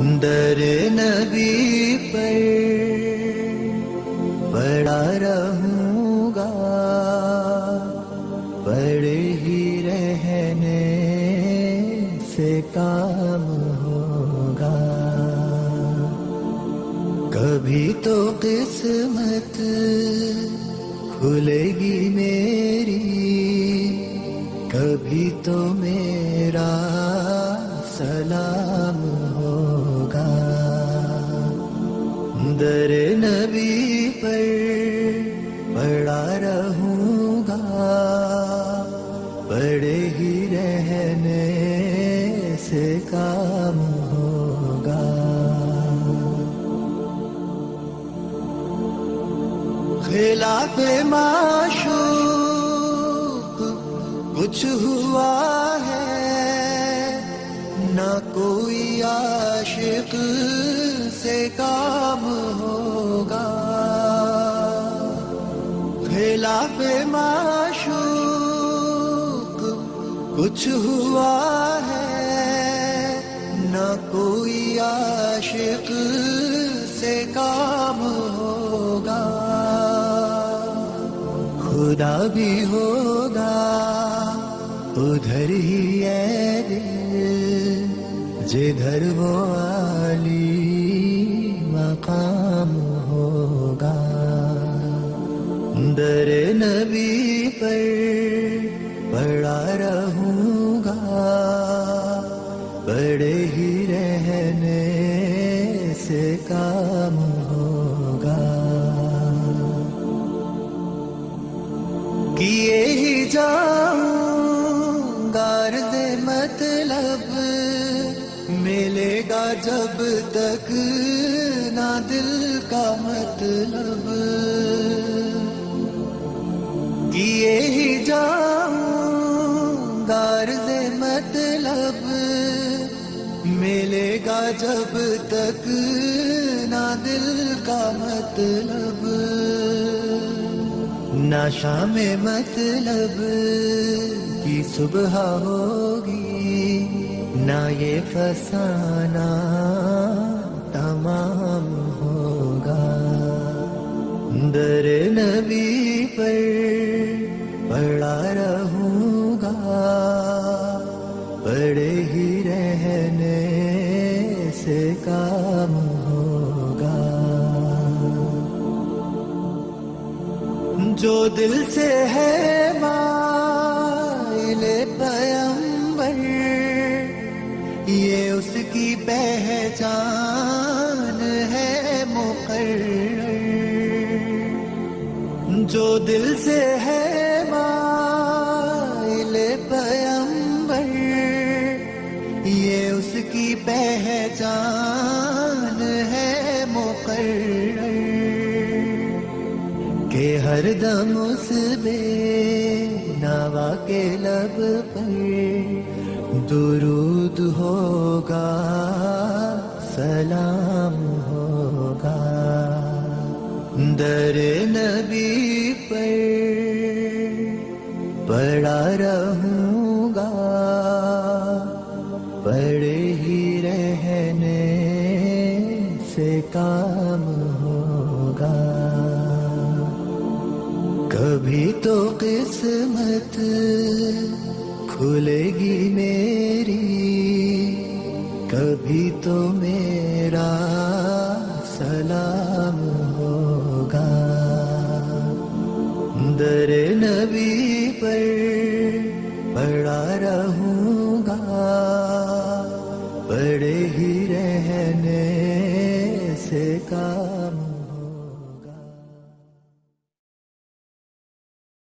در نبی پر پڑا رہوں گا، پڑے ہی رہنے سے کام ہوگا. کبھی تو قسمت کھلے گی میری، کبھی تو میرا سلام ہوگا. در نبی پر پڑا رہوں گا، پڑے ہی رہنے سے کام ہوگا. خلاف معشوق کچھ ہوا ہے، نہ کوئی عاشق سے کام ہوگا. خلاف معشوق کچھ ہوا ہے، نہ کوئی عاشق سے کام ہوگا. خدا بھی ہوگا ادھر ہی ہے دل، جدھر وہ عالی مقام ہوگا. در نبی پر پڑا رہوں گا، پڑے ہی رہنے سے کام ہوگا. کیے ہی جاؤں غرض مطلب، ملے گا جب تک نہ دل کا مطلب. کیے ہی جاؤں غرض مطلب، ملے گا جب تک نہ دل کا مطلب. نہ شام مطلب کی صبح ہوگی، نہ یہ فسانہ تمام ہوگا. در نبی پر پڑا رہوں گا، پڑے ہی رہنے سے کام ہوگا. جو دل سے ہے مائل پیمبر، یہ اس کی پہچان ہے مقرر. جو دل سے ہے مائل پیمبر، یہ اس کی پہچان ہے مقرر. کہ ہر دم اس بے نوا کے لب پر درود ہوگا، سلام ہوگا. در نبی پر پڑا رہوں گا، پڑے ہی رہنے سے کام ہوگا. کبھی تو قسمت کھلے گی میری، کبھی تو میرا سلام ہوگا. در نبی پر پڑا رہوں گا، پڑے ہی رہنے سے کام